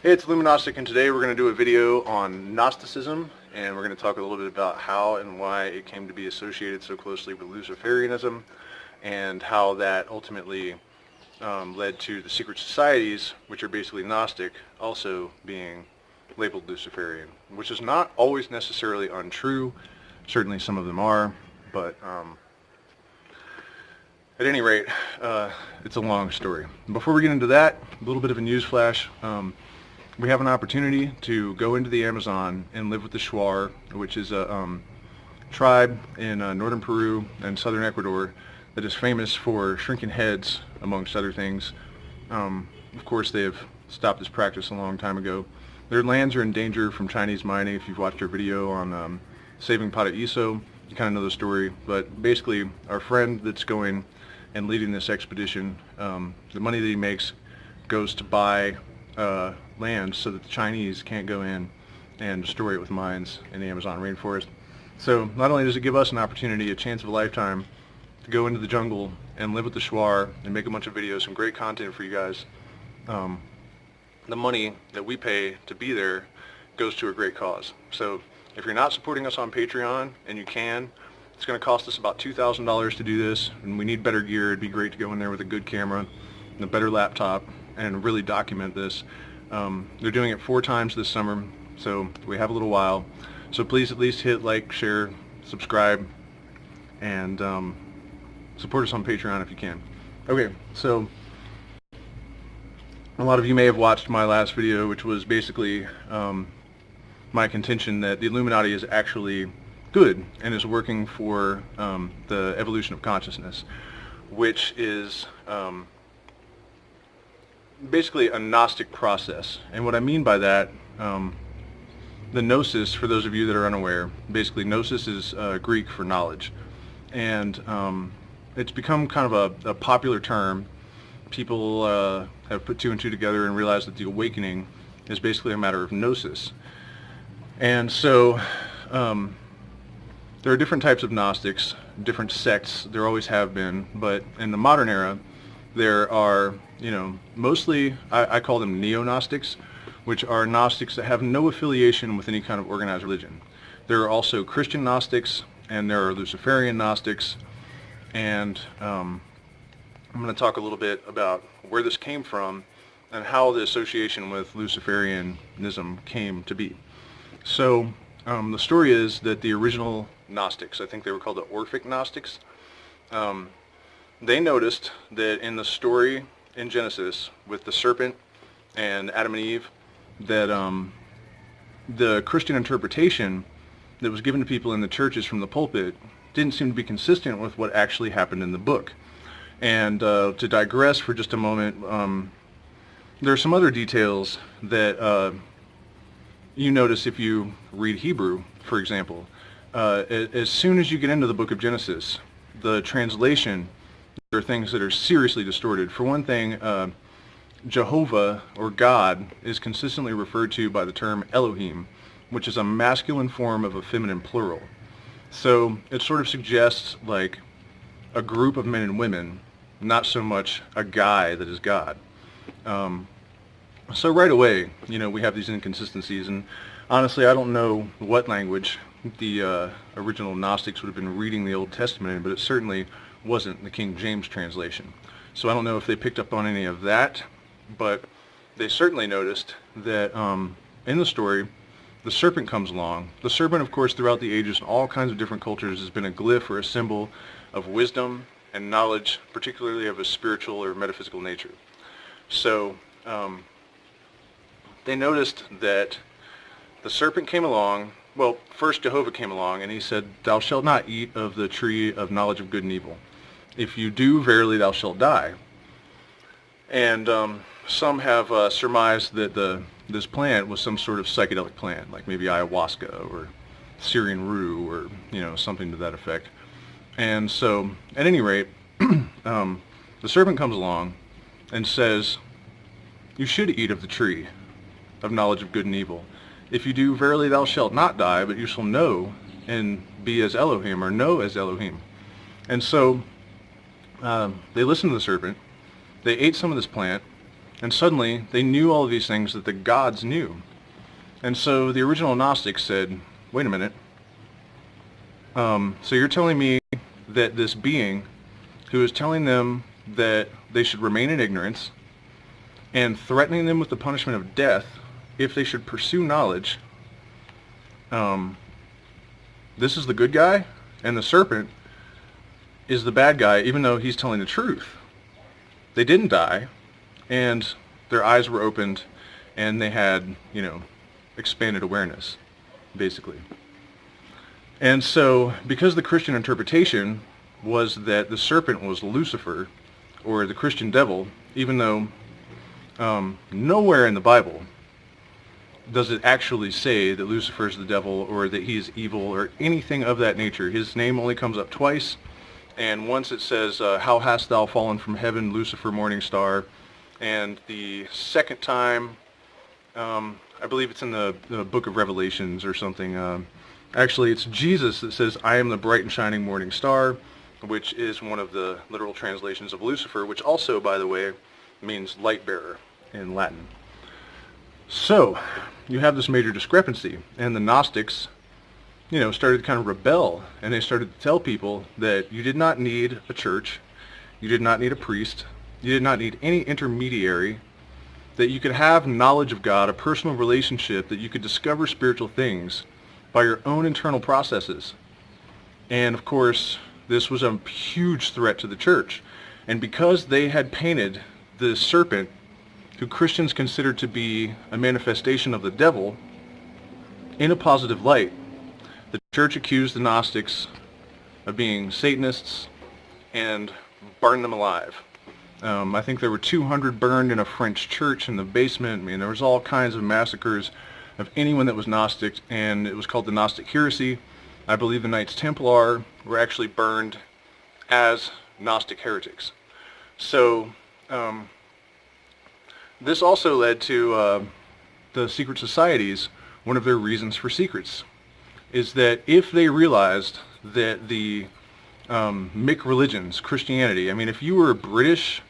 Hey, it's Gnostic, and today we're going to do a video on Gnosticism, and we're going to talk a little bit about how and why it came to be associated so closely with Luciferianism, and how that ultimately led to the secret societies, which are basically Gnostic, also being labeled Luciferian, which is not always necessarily untrue. Certainly some of them are, but at any rate, it's a long story. Before we get into that, a little bit of a news flash. We have an opportunity to go into the Amazon and live with the Shuar, which is a tribe in northern Peru and southern Ecuador that is famous for shrinking heads, amongst other things. Of course, they have stopped this practice a long time ago. Their lands are in danger from Chinese mining. If you've watched our video on saving Paraíso, you kind of know the story. But basically, our friend that's going and leading this expedition, the money that he makes goes to buy land so that the Chinese can't go in and destroy it with mines in the Amazon rainforest. So not only does it give us an opportunity, a chance of a lifetime, to go into the jungle and live with the Shuar and make a bunch of videos, some great content for you guys. The money that we pay to be there goes to a great cause. So if you're not supporting us on Patreon, and you can, it's going to cost us about $2,000 to do this, and we need better gear. It'd be great to go in there with a good camera and a better laptop and really document this. They're doing it 4 times this summer, so we have a little while. So please at least hit like, share, subscribe, and support us on Patreon if you can. Okay, so a lot of you may have watched my last video, which was basically my contention that the Illuminati is actually good and is working for the evolution of consciousness, which is basically a Gnostic process. And what I mean by that, the gnosis, for those of you that are unaware, basically gnosis is Greek for knowledge. And it's become kind of a popular term. People have put 2 and 2 together and realized that the awakening is basically a matter of gnosis. And so there are different types of Gnostics, different sects. There always have been, but in the modern era, there are, mostly, I call them neo-Gnostics, which are Gnostics that have no affiliation with any kind of organized religion. There are also Christian Gnostics, and there are Luciferian Gnostics, and I'm going to talk a little bit about where this came from and how the association with Luciferianism came to be. So the story is that the original Gnostics, I think they were called the Orphic Gnostics, they noticed that in the story in Genesis with the serpent and Adam and Eve, that the Christian interpretation that was given to people in the churches from the pulpit didn't seem to be consistent with what actually happened in the book. And to digress for just a moment, there are some other details that you notice if you read Hebrew, for example. As soon as you get into the book of Genesis, the translation, there are things that are seriously distorted. For one thing, Jehovah, or God, is consistently referred to by the term Elohim, which is a masculine form of a feminine plural. So it sort of suggests like a group of men and women, not so much a guy that is God. So right away, we have these inconsistencies, and honestly, I don't know what language the original Gnostics would have been reading the Old Testament in, but it certainly wasn't the King James translation. So I don't know if they picked up on any of that, but they certainly noticed that in the story, the serpent comes along. The serpent, of course, throughout the ages in all kinds of different cultures has been a glyph or a symbol of wisdom and knowledge, particularly of a spiritual or metaphysical nature. So they noticed that the serpent came along. Well, first Jehovah came along and he said, "Thou shalt not eat of the tree of knowledge of good and evil. If you do, verily thou shalt die." And some have surmised that this plant was some sort of psychedelic plant, like maybe ayahuasca or Syrian rue or something to that effect. And so, at any rate, the serpent comes along and says, "You should eat of the tree of knowledge of good and evil. If you do, verily thou shalt not die, but you shall know and be as Elohim," or know as Elohim. And so they listened to the serpent. They ate some of this plant, And suddenly, they knew all of these things that the gods knew. And so the original Gnostics said, wait a minute, so you're telling me that this being who is telling them that they should remain in ignorance and threatening them with the punishment of death if they should pursue knowledge, this is the good guy, and the serpent is the bad guy, even though he's telling the truth. They didn't die, and their eyes were opened, and they had, expanded awareness, basically. And so, because the Christian interpretation was that the serpent was Lucifer, or the Christian devil, even though nowhere in the Bible does it actually say that Lucifer is the devil, or that he is evil, or anything of that nature. His name only comes up twice, and once it says, how hast thou fallen from heaven, Lucifer, morning star, and the second time, I believe it's in the book of Revelations or something. Actually, it's Jesus that says, I am the bright and shining morning star, which is one of the literal translations of Lucifer, which also, by the way, means light bearer in Latin. So, you have this major discrepancy, and the Gnostics, started to kind of rebel, and they started to tell people that you did not need a church, you did not need a priest, you did not need any intermediary, that you could have knowledge of God, a personal relationship, that you could discover spiritual things by your own internal processes. And of course, this was a huge threat to the church. And because they had painted the serpent, who Christians considered to be a manifestation of the devil, in a positive light, the church accused the Gnostics of being Satanists and burned them alive. I think there were 200 burned in a French church in the basement. I mean, there was all kinds of massacres of anyone that was Gnostic, and it was called the Gnostic heresy. I believe the Knights Templar were actually burned as Gnostic heretics. So, this also led to the secret societies. One of their reasons for secrets is that if they realized that the Mick religions, Christianity, I mean, if you were a British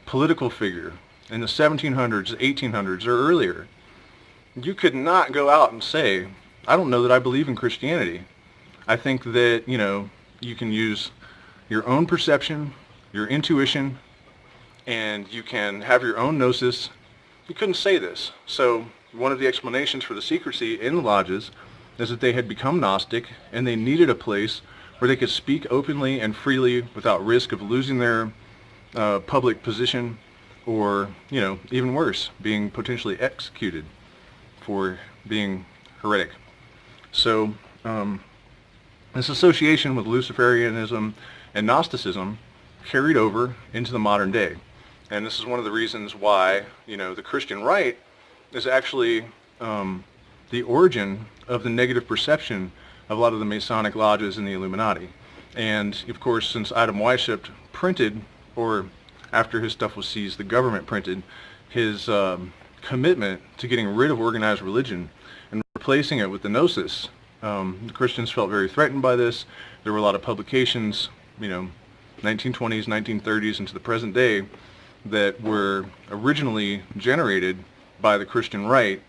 political figure in the 1700s, 1800s, or earlier, you could not go out and say, I don't know that I believe in Christianity. I think that, you can use your own perception, your intuition, and you can have your own gnosis. You couldn't say this. So one of the explanations for the secrecy in the lodges is that they had become Gnostic, and they needed a place where they could speak openly and freely without risk of losing their public position, or, even worse, being potentially executed for being heretic. So this association with Luciferianism and Gnosticism carried over into the modern day. And this is one of the reasons why, the Christian right is actually the origin of the negative perception of a lot of the Masonic lodges in the Illuminati. And, of course, since Adam Weishaupt printed, or after his stuff was seized, the government printed his commitment to getting rid of organized religion and replacing it with the gnosis, the Christians felt very threatened by this. There were a lot of publications, 1920s, 1930s, into the present day, that were originally generated by the Christian right,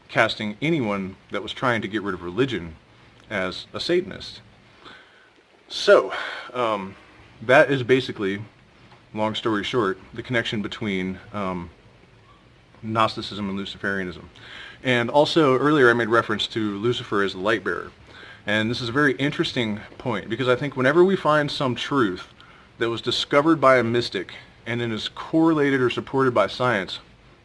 casting anyone that was trying to get rid of religion as a Satanist. So, that is basically, long story short, the connection between Gnosticism and Luciferianism. And also, earlier I made reference to Lucifer as the light bearer. And this is a very interesting point, because I think whenever we find some truth that was discovered by a mystic and then is correlated or supported by science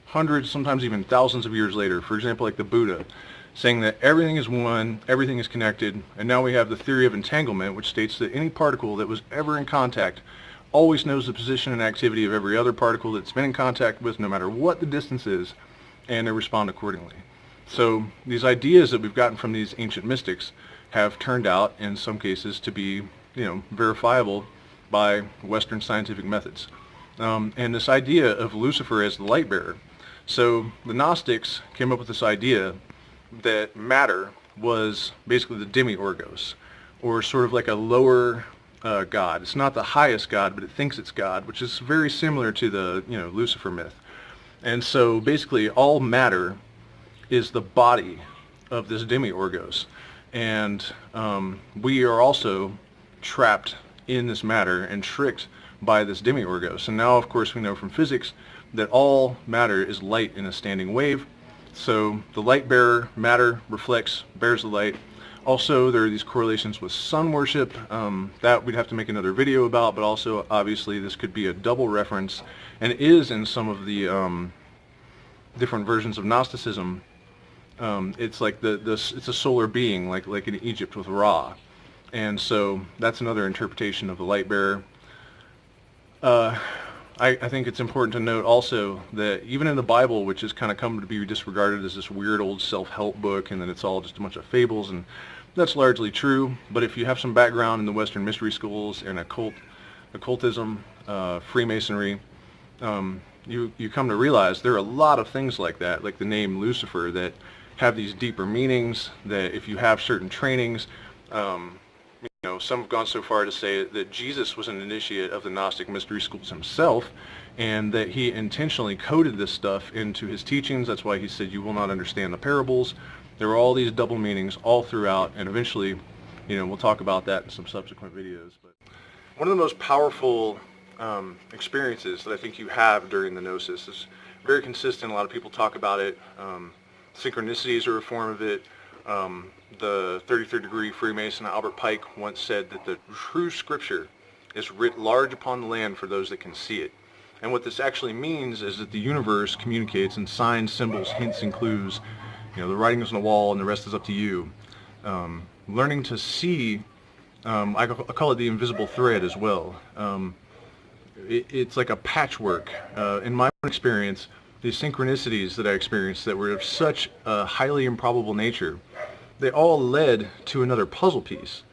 hundreds, sometimes even thousands of years later, for example, like the Buddha, saying that everything is one, everything is connected, and now we have the theory of entanglement, which states that any particle that was ever in contact always knows the position and activity of every other particle that's been in contact with, no matter what the distance is, and they respond accordingly. So these ideas that we've gotten from these ancient mystics have turned out, in some cases, to be, verifiable by Western scientific methods. And this idea of Lucifer as the light bearer. So the Gnostics came up with this idea that matter was basically the demiurgos, or sort of like a lower god. It's not the highest god, but it thinks it's God, which is very similar to the Lucifer myth. And so basically all matter is the body of this demiurgos. And we are also trapped in this matter and tricked by this demiurgos. And now, of course, we know from physics that all matter is light in a standing wave. So the light bearer, matter, reflects, bears the light. Also, there are these correlations with sun worship that we'd have to make another video about, but also, obviously, this could be a double reference, and is in some of the different versions of Gnosticism. It's like it's a solar being, like in Egypt with Ra. And so that's another interpretation of the light bearer. I think it's important to note also that even in the Bible, which has kind of come to be disregarded as this weird old self-help book, and that it's all just a bunch of fables, and that's largely true. But if you have some background in the Western mystery schools and occultism, freemasonry, you come to realize there are a lot of things like that, like the name Lucifer, that have these deeper meanings, that if you have certain trainings, some have gone so far to say that Jesus was an initiate of the Gnostic mystery schools himself, and that he intentionally coded this stuff into his teachings. That's why he said, you will not understand the parables. There are all these double meanings all throughout, and eventually, we'll talk about that in some subsequent videos. But one of the most powerful experiences that I think you have during the gnosis is very consistent. A lot of people talk about it. Synchronicities are a form of it. The 33rd degree Freemason Albert Pike once said that the true scripture is writ large upon the land for those that can see it. And what this actually means is that the universe communicates in signs, symbols, hints, and clues. The writing is on the wall, and the rest is up to you. Learning to see, I call it the invisible thread as well. It's like a patchwork. In my own experience, these synchronicities that I experienced that were of such a highly improbable nature, they all led to another puzzle piece.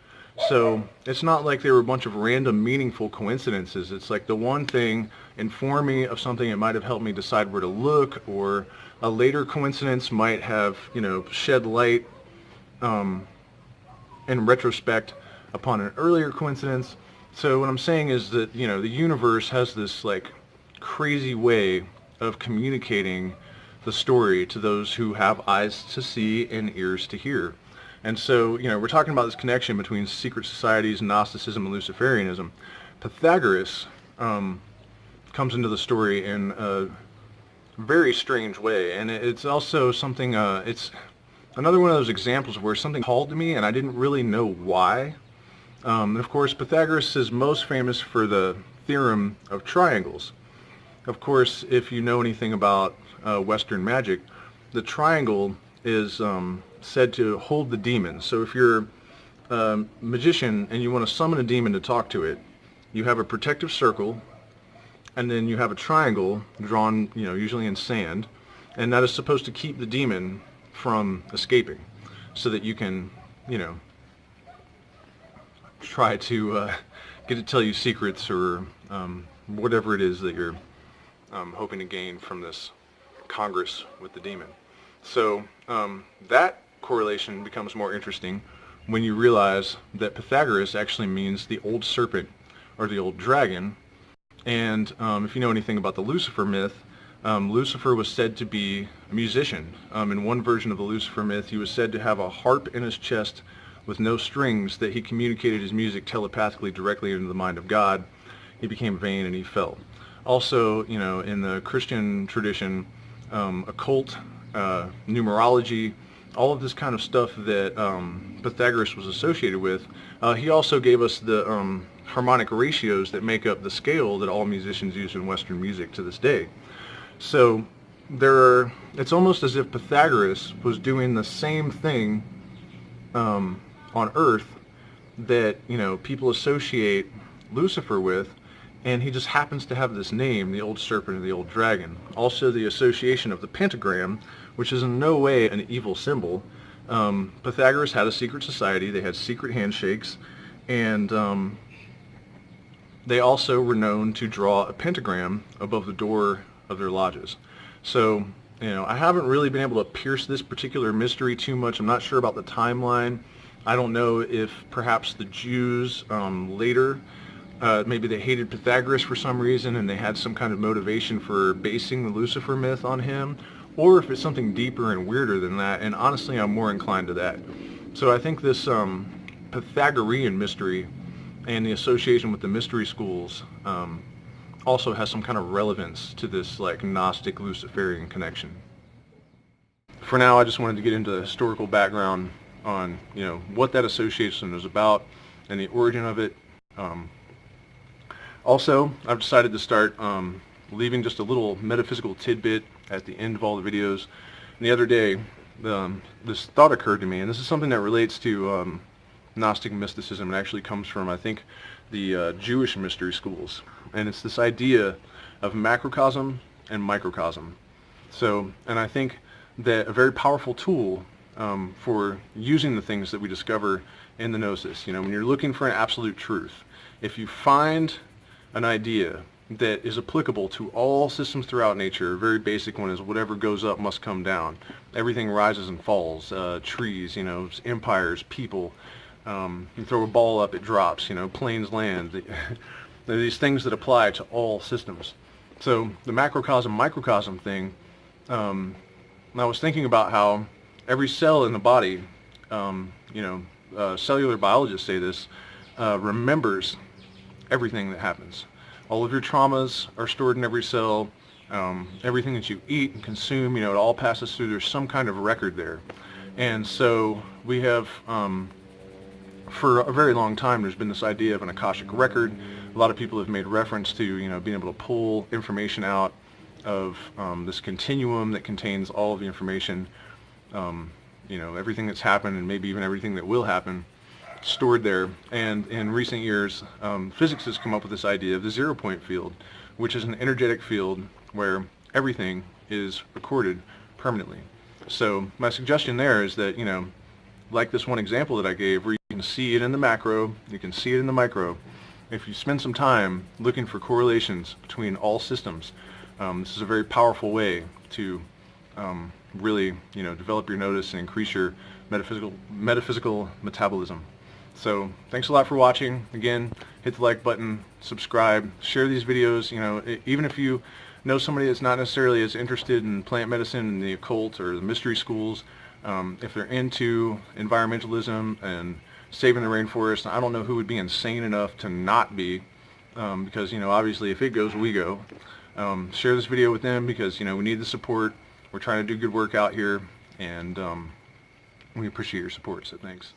So it's not like they were a bunch of random meaningful coincidences. It's like the one thing informed me of something that might have helped me decide where to look, or a later coincidence might have, shed light in retrospect upon an earlier coincidence. So what I'm saying is that, the universe has this like crazy way of communicating the story to those who have eyes to see and ears to hear. And so, we're talking about this connection between secret societies, Gnosticism, and Luciferianism. Pythagoras comes into the story in a very strange way, and it's also something, it's another one of those examples where something called to me and I didn't really know why. Of course, Pythagoras is most famous for the theorem of triangles. Of course, if you know anything about Western magic, the triangle is said to hold the demon. So if you're a magician and you want to summon a demon to talk to it, you have a protective circle, and then you have a triangle drawn, usually in sand, and that is supposed to keep the demon from escaping, so that you can, try to get it to tell you secrets, or whatever it is that you're hoping to gain from this congress with the demon. So that correlation becomes more interesting when you realize that Pythagoras actually means the old serpent, or the old dragon. And if you know anything about the Lucifer myth, Lucifer was said to be a musician. In one version of the Lucifer myth, he was said to have a harp in his chest with no strings, that he communicated his music telepathically directly into the mind of God. He became vain and he fell. Also, in the Christian tradition, occult, numerology, all of this kind of stuff that Pythagoras was associated with. He also gave us the harmonic ratios that make up the scale that all musicians use in Western music to this day. So it's almost as if Pythagoras was doing the same thing on Earth that people associate Lucifer with, and he just happens to have this name, the old serpent and the old dragon. Also, the association of the pentagram, which is in no way an evil symbol. Pythagoras had a secret society. They had secret handshakes, and they also were known to draw a pentagram above the door of their lodges. So, I haven't really been able to pierce this particular mystery too much. I'm not sure about the timeline. I don't know if perhaps the Jews later maybe they hated Pythagoras for some reason and they had some kind of motivation for basing the Lucifer myth on him, or if it's something deeper and weirder than that, and honestly I'm more inclined to that. So I think this Pythagorean mystery and the association with the mystery schools also has some kind of relevance to this like Gnostic Luciferian connection. For now, I just wanted to get into the historical background on what that association is about and the origin of it. Also, I've decided to start leaving just a little metaphysical tidbit at the end of all the videos. And the other day, this thought occurred to me, and this is something that relates to Gnostic mysticism. It actually comes from, I think, the Jewish mystery schools. And it's this idea of macrocosm and microcosm. So, and I think that a very powerful tool for using the things that we discover in the gnosis, when you're looking for an absolute truth, if you find an idea that is applicable to all systems throughout nature, a very basic one is whatever goes up must come down. Everything rises and falls, trees, empires, people. You throw a ball up, it drops, planes land. There are these things that apply to all systems. So the macrocosm microcosm thing, I was thinking about how every cell in the body, cellular biologists say this, remembers everything that happens. All of your traumas are stored in every cell. Everything that you eat and consume, it all passes through. There's some kind of record there. And so we have, for a very long time, there's been this idea of an Akashic record. A lot of people have made reference to, being able to pull information out of this continuum that contains all of the information, everything that's happened and maybe even everything that will happen stored there. And in recent years, physics has come up with this idea of the zero-point field, which is an energetic field where everything is recorded permanently. So my suggestion there is that, like this one example that I gave, where you can see it in the macro, you can see it in the micro. If you spend some time looking for correlations between all systems, this is a very powerful way to really, develop your notice and increase your metaphysical metabolism. So thanks a lot for watching. Again, hit the like button, subscribe, share these videos. Even if you know somebody that's not necessarily as interested in plant medicine and the occult or the mystery schools, if they're into environmentalism and saving the rainforest, I don't know who would be insane enough to not be, because obviously if it goes, we go. Share this video with them because we need the support. We're trying to do good work out here, and we appreciate your support. So thanks.